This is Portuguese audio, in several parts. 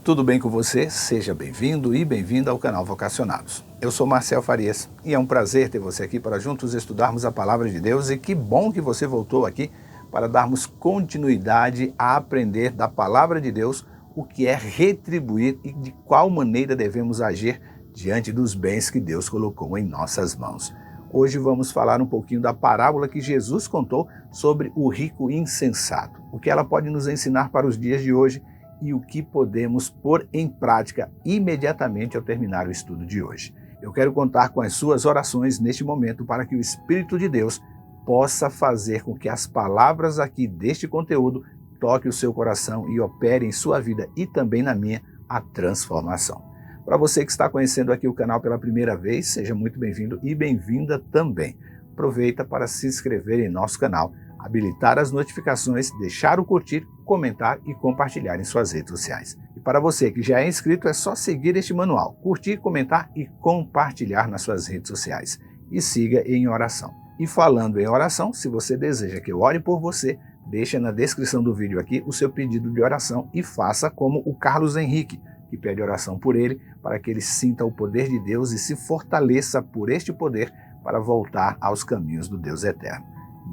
Tudo bem com você? Seja bem-vindo e bem-vinda ao canal Vocacionados. Eu sou Marcel Farias e é um prazer ter você aqui para juntos estudarmos a Palavra de Deus, e que bom que você voltou aqui para darmos continuidade a aprender da Palavra de Deus o que é retribuir e de qual maneira devemos agir diante dos bens que Deus colocou em nossas mãos. Hoje vamos falar um pouquinho da parábola que Jesus contou sobre o rico insensato, o que ela pode nos ensinar para os dias de hoje e o que podemos pôr em prática imediatamente ao terminar o estudo de hoje. Eu quero contar com as suas orações neste momento para que o Espírito de Deus possa fazer com que as palavras aqui deste conteúdo toquem o seu coração e operem em sua vida e também na minha a transformação. Para você que está conhecendo aqui o canal pela primeira vez, seja muito bem-vindo e bem-vinda também. Aproveita para se inscrever em nosso canal, habilitar as notificações, deixar o curtir, comentar e compartilhar em suas redes sociais. E para você que já é inscrito, é só seguir este manual, curtir, comentar e compartilhar nas suas redes sociais. E siga em oração. E falando em oração, se você deseja que eu ore por você, deixa na descrição do vídeo aqui o seu pedido de oração e faça como o Carlos Henrique, que pede oração por ele, para que ele sinta o poder de Deus e se fortaleça por este poder para voltar aos caminhos do Deus eterno.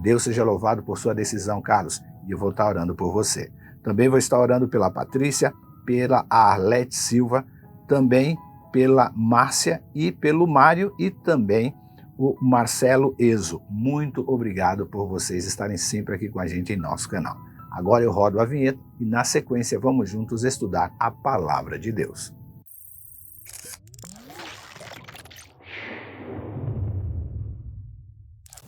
Deus seja louvado por sua decisão, Carlos, e eu vou estar orando por você. Também vou estar orando pela Patrícia, pela Arlete Silva, também pela Márcia e pelo Mário e também o Marcelo Ezo. Muito obrigado por vocês estarem sempre aqui com a gente em nosso canal. Agora eu rodo a vinheta e na sequência vamos juntos estudar a Palavra de Deus.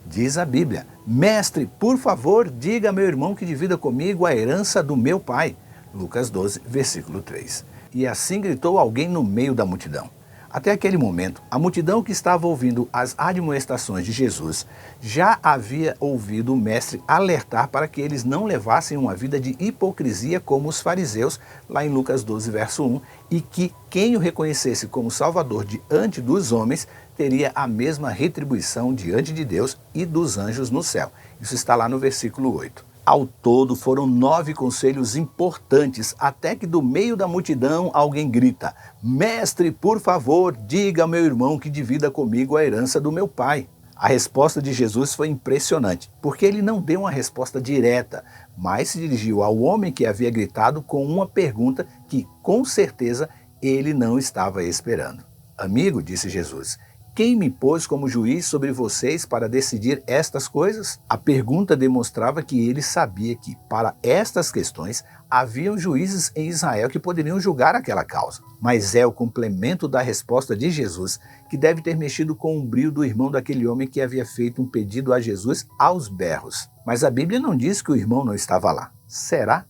Diz a Bíblia: Mestre, por favor, diga a meu irmão que divida comigo a herança do meu pai. Lucas 12, versículo 3. E assim gritou alguém no meio da multidão. Até aquele momento, a multidão que estava ouvindo as admoestações de Jesus já havia ouvido o mestre alertar para que eles não levassem uma vida de hipocrisia como os fariseus, lá em Lucas 12, verso 1, e que quem o reconhecesse como Salvador diante dos homens teria a mesma retribuição diante de Deus e dos anjos no céu. Isso está lá no versículo 8. Ao todo foram 9 conselhos importantes, até que do meio da multidão alguém grita: Mestre, por favor, diga ao meu irmão que divida comigo a herança do meu pai. A resposta de Jesus foi impressionante, porque ele não deu uma resposta direta, mas se dirigiu ao homem que havia gritado com uma pergunta que, com certeza, ele não estava esperando. Amigo, disse Jesus, quem me pôs como juiz sobre vocês para decidir estas coisas? A pergunta demonstrava que ele sabia que, para estas questões, haviam juízes em Israel que poderiam julgar aquela causa. Mas é o complemento da resposta de Jesus que deve ter mexido com o brio do irmão daquele homem que havia feito um pedido a Jesus aos berros. Mas a Bíblia não diz que o irmão não estava lá. Será?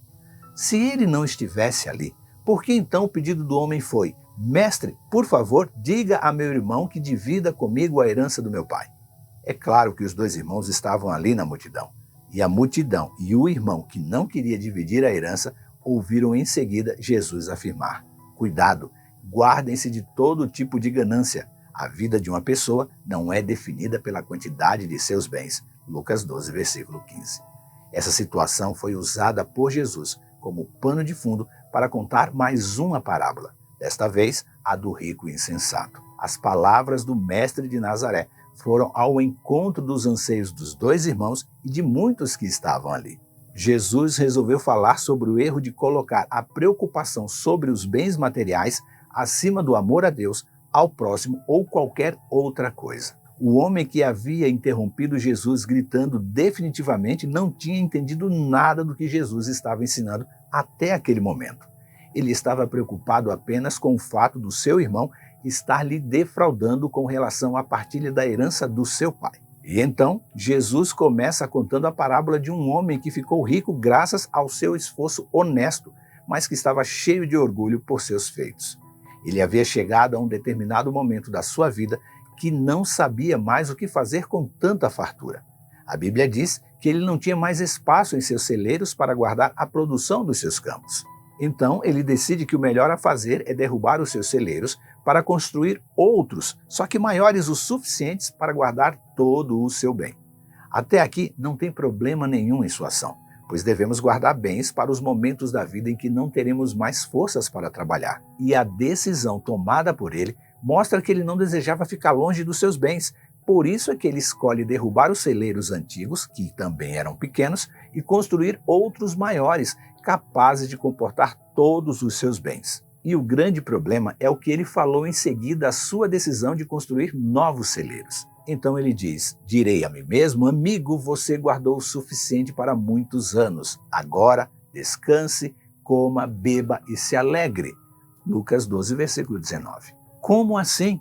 Se ele não estivesse ali, por que então o pedido do homem foi: Mestre, por favor, diga a meu irmão que divida comigo a herança do meu pai? É claro que os dois irmãos estavam ali na multidão. E a multidão e o irmão que não queria dividir a herança ouviram em seguida Jesus afirmar: Cuidado, guardem-se de todo tipo de ganância. A vida de uma pessoa não é definida pela quantidade de seus bens. Lucas 12, versículo 15. Essa situação foi usada por Jesus como pano de fundo para contar mais uma parábola. Desta vez, a do rico insensato. As palavras do mestre de Nazaré foram ao encontro dos anseios dos dois irmãos e de muitos que estavam ali. Jesus resolveu falar sobre o erro de colocar a preocupação sobre os bens materiais acima do amor a Deus, ao próximo ou qualquer outra coisa. O homem que havia interrompido Jesus gritando definitivamente não tinha entendido nada do que Jesus estava ensinando até aquele momento. Ele estava preocupado apenas com o fato do seu irmão estar lhe defraudando com relação à partilha da herança do seu pai. E então, Jesus começa contando a parábola de um homem que ficou rico graças ao seu esforço honesto, mas que estava cheio de orgulho por seus feitos. Ele havia chegado a um determinado momento da sua vida que não sabia mais o que fazer com tanta fartura. A Bíblia diz que ele não tinha mais espaço em seus celeiros para guardar a produção dos seus campos. Então, ele decide que o melhor a fazer é derrubar os seus celeiros para construir outros, só que maiores o suficientes para guardar todo o seu bem. Até aqui não tem problema nenhum em sua ação, pois devemos guardar bens para os momentos da vida em que não teremos mais forças para trabalhar. E a decisão tomada por ele mostra que ele não desejava ficar longe dos seus bens. Por isso é que ele escolhe derrubar os celeiros antigos, que também eram pequenos, e construir outros maiores, capazes de comportar todos os seus bens. E o grande problema é o que ele falou em seguida, a sua decisão de construir novos celeiros. Então ele diz: direi a mim mesmo, amigo, você guardou o suficiente para muitos anos. Agora descanse, coma, beba e se alegre. Lucas 12, versículo 19. Como assim?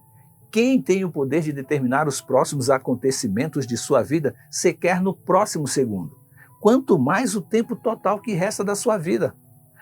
Quem tem o poder de determinar os próximos acontecimentos de sua vida, sequer no próximo segundo? Quanto mais o tempo total que resta da sua vida.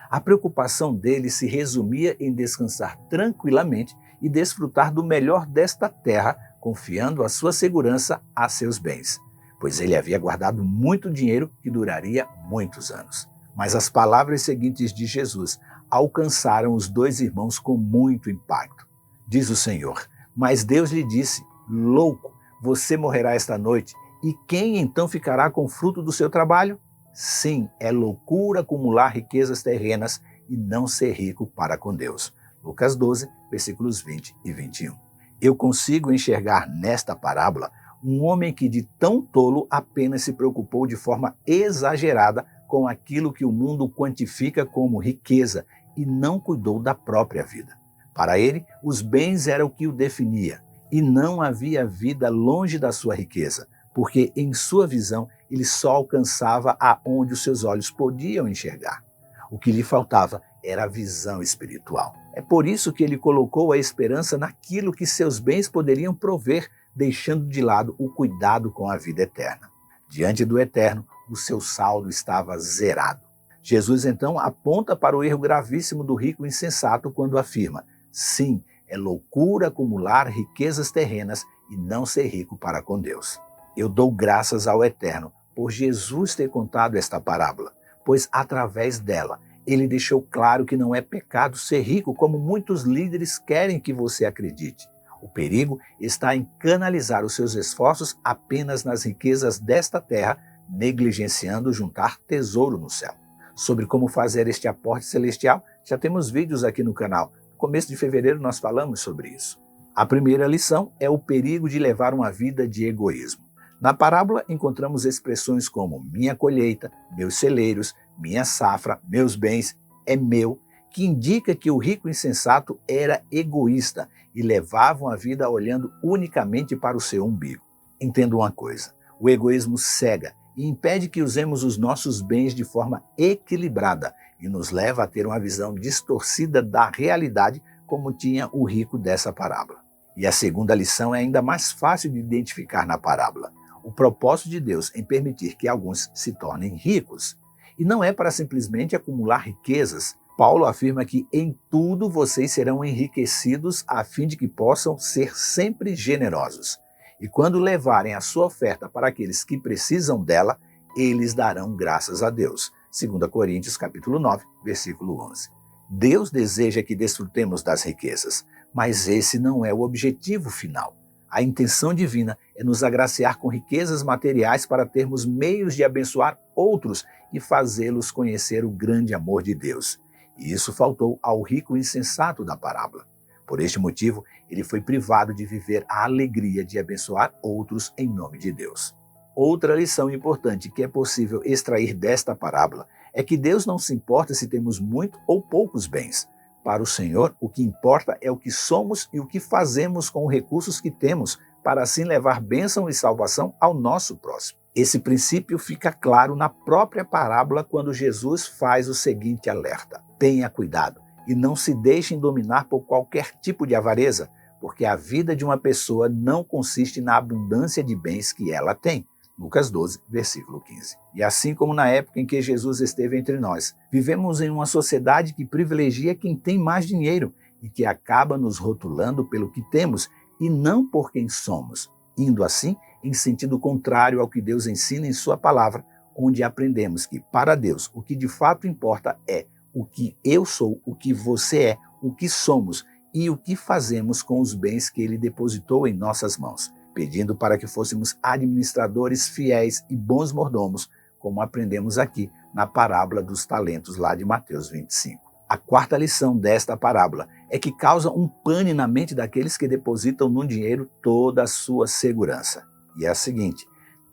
A preocupação dele se resumia em descansar tranquilamente e desfrutar do melhor desta terra, confiando a sua segurança a seus bens, pois ele havia guardado muito dinheiro que duraria muitos anos. Mas as palavras seguintes de Jesus alcançaram os dois irmãos com muito impacto. Diz o Senhor: mas Deus lhe disse: louco, você morrerá esta noite, e quem então ficará com o fruto do seu trabalho? Sim, é loucura acumular riquezas terrenas e não ser rico para com Deus. Lucas 12, versículos 20 e 21. Eu consigo enxergar nesta parábola um homem que de tão tolo apenas se preocupou de forma exagerada com aquilo que o mundo quantifica como riqueza e não cuidou da própria vida. Para ele, os bens eram o que o definia, e não havia vida longe da sua riqueza, porque em sua visão ele só alcançava aonde os seus olhos podiam enxergar. O que lhe faltava era a visão espiritual. É por isso que ele colocou a esperança naquilo que seus bens poderiam prover, deixando de lado o cuidado com a vida eterna. Diante do eterno, o seu saldo estava zerado. Jesus então aponta para o erro gravíssimo do rico insensato quando afirma: sim, é loucura acumular riquezas terrenas e não ser rico para com Deus. Eu dou graças ao Eterno por Jesus ter contado esta parábola, pois através dela ele deixou claro que não é pecado ser rico como muitos líderes querem que você acredite. O perigo está em canalizar os seus esforços apenas nas riquezas desta terra, negligenciando juntar tesouro no céu. Sobre como fazer este aporte celestial, já temos vídeos aqui no canal. No começo de fevereiro nós falamos sobre isso. A primeira lição é o perigo de levar uma vida de egoísmo. Na parábola encontramos expressões como minha colheita, meus celeiros, minha safra, meus bens, é meu, que indica que o rico insensato era egoísta e levava uma vida olhando unicamente para o seu umbigo. Entenda uma coisa: o egoísmo cega e impede que usemos os nossos bens de forma equilibrada e nos leva a ter uma visão distorcida da realidade, como tinha o rico dessa parábola. E a segunda lição é ainda mais fácil de identificar na parábola: o propósito de Deus em permitir que alguns se tornem ricos. E não é para simplesmente acumular riquezas. Paulo afirma que em tudo vocês serão enriquecidos a fim de que possam ser sempre generosos. E quando levarem a sua oferta para aqueles que precisam dela, eles darão graças a Deus. 2 Coríntios capítulo 9, versículo 11. Deus deseja que desfrutemos das riquezas, mas esse não é o objetivo final. A intenção divina é nos agraciar com riquezas materiais para termos meios de abençoar outros e fazê-los conhecer o grande amor de Deus. E isso faltou ao rico insensato da parábola. Por este motivo, ele foi privado de viver a alegria de abençoar outros em nome de Deus. Outra lição importante que é possível extrair desta parábola é que Deus não se importa se temos muito ou poucos bens. Para o Senhor, o que importa é o que somos e o que fazemos com os recursos que temos, para assim levar bênção e salvação ao nosso próximo. Esse princípio fica claro na própria parábola quando Jesus faz o seguinte alerta: tenha cuidado e não se deixem dominar por qualquer tipo de avareza, porque a vida de uma pessoa não consiste na abundância de bens que ela tem. Lucas 12, versículo 15. E assim como na época em que Jesus esteve entre nós, vivemos em uma sociedade que privilegia quem tem mais dinheiro e que acaba nos rotulando pelo que temos e não por quem somos, indo assim em sentido contrário ao que Deus ensina em sua palavra, onde aprendemos que para Deus o que de fato importa é o que eu sou, o que você é, o que somos e o que fazemos com os bens que Ele depositou em nossas mãos, pedindo para que fôssemos administradores fiéis e bons mordomos, como aprendemos aqui na parábola dos talentos lá de Mateus 25. A quarta lição desta parábola é que causa um pane na mente daqueles que depositam no dinheiro toda a sua segurança. E é a seguinte: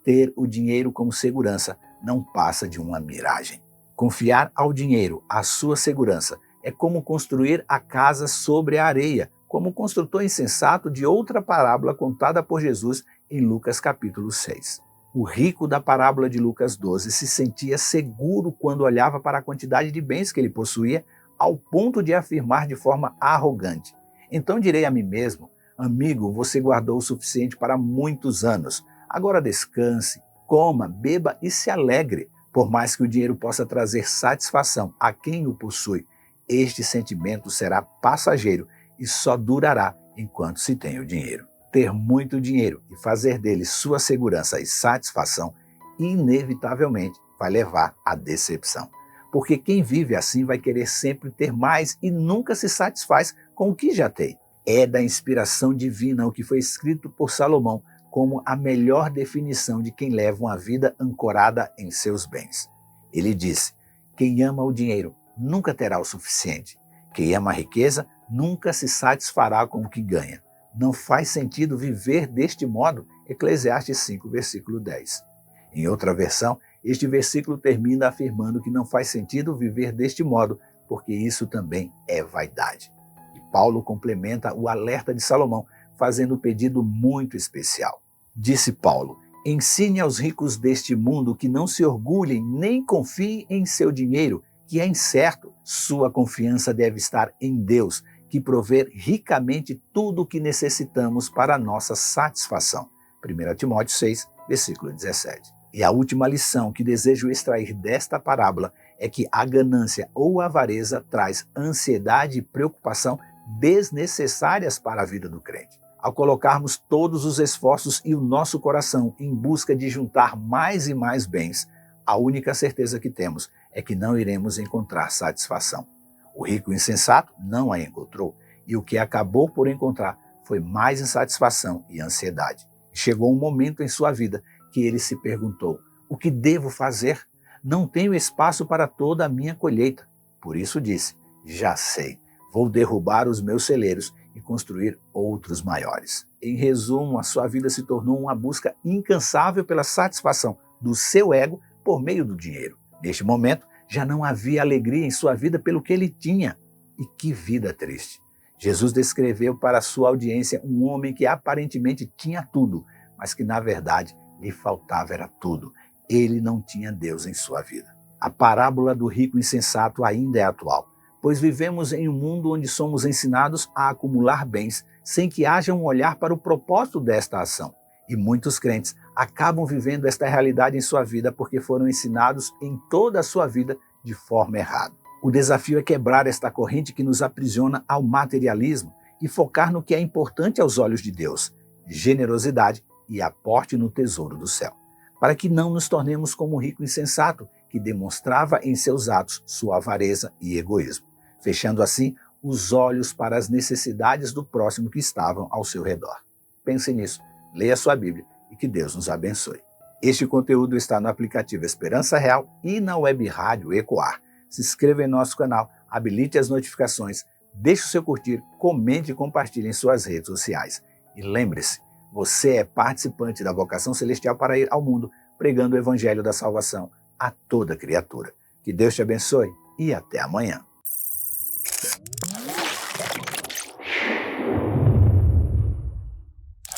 ter o dinheiro como segurança não passa de uma miragem. Confiar ao dinheiro a sua segurança é como construir a casa sobre a areia, como o construtor insensato de outra parábola contada por Jesus em Lucas capítulo 6. O rico da parábola de Lucas 12 se sentia seguro quando olhava para a quantidade de bens que ele possuía, ao ponto de afirmar de forma arrogante: então direi a mim mesmo, amigo, você guardou o suficiente para muitos anos. Agora descanse, coma, beba e se alegre. Por mais que o dinheiro possa trazer satisfação a quem o possui, este sentimento será passageiro e só durará enquanto se tem o dinheiro. Ter muito dinheiro e fazer dele sua segurança e satisfação, inevitavelmente vai levar à decepção. Porque quem vive assim vai querer sempre ter mais e nunca se satisfaz com o que já tem. É da inspiração divina o que foi escrito por Salomão como a melhor definição de quem leva uma vida ancorada em seus bens. Ele disse: quem ama o dinheiro nunca terá o suficiente. Quem ama a riqueza nunca se satisfará com o que ganha. Não faz sentido viver deste modo. Eclesiastes 5, versículo 10. Em outra versão, este versículo termina afirmando que não faz sentido viver deste modo, porque isso também é vaidade. E Paulo complementa o alerta de Salomão, fazendo um pedido muito especial. Disse Paulo: ensine aos ricos deste mundo que não se orgulhem nem confiem em seu dinheiro, que é incerto. Sua confiança deve estar em Deus, que provê ricamente tudo o que necessitamos para a nossa satisfação. 1 Timóteo 6, versículo 17. E a última lição que desejo extrair desta parábola é que a ganância ou a avareza traz ansiedade e preocupação desnecessárias para a vida do crente. Ao colocarmos todos os esforços e o nosso coração em busca de juntar mais e mais bens, a única certeza que temos é que não iremos encontrar satisfação. O rico insensato não a encontrou, e o que acabou por encontrar foi mais insatisfação e ansiedade. Chegou um momento em sua vida que ele se perguntou: o que devo fazer? Não tenho espaço para toda a minha colheita. Por isso disse: já sei, vou derrubar os meus celeiros e construir outros maiores. Em resumo, a sua vida se tornou uma busca incansável pela satisfação do seu ego por meio do dinheiro. Neste momento, já não havia alegria em sua vida pelo que ele tinha. E que vida triste! Jesus descreveu para a sua audiência um homem que aparentemente tinha tudo, mas que na verdade lhe faltava era tudo. Ele não tinha Deus em sua vida. A parábola do rico insensato ainda é atual, pois vivemos em um mundo onde somos ensinados a acumular bens sem que haja um olhar para o propósito desta ação. E muitos crentes acabam vivendo esta realidade em sua vida porque foram ensinados em toda a sua vida de forma errada. O desafio é quebrar esta corrente que nos aprisiona ao materialismo e focar no que é importante aos olhos de Deus: generosidade e aporte no tesouro do céu, para que não nos tornemos como o rico insensato que demonstrava em seus atos sua avareza e egoísmo, fechando assim os olhos para as necessidades do próximo que estavam ao seu redor. Pense nisso, leia sua Bíblia e que Deus nos abençoe. Este conteúdo está no aplicativo Esperança Real e na web rádio Ecoar. Se inscreva em nosso canal, habilite as notificações, deixe o seu curtir, comente e compartilhe em suas redes sociais. E lembre-se, você é participante da vocação celestial para ir ao mundo pregando o evangelho da salvação a toda criatura. Que Deus te abençoe e até amanhã.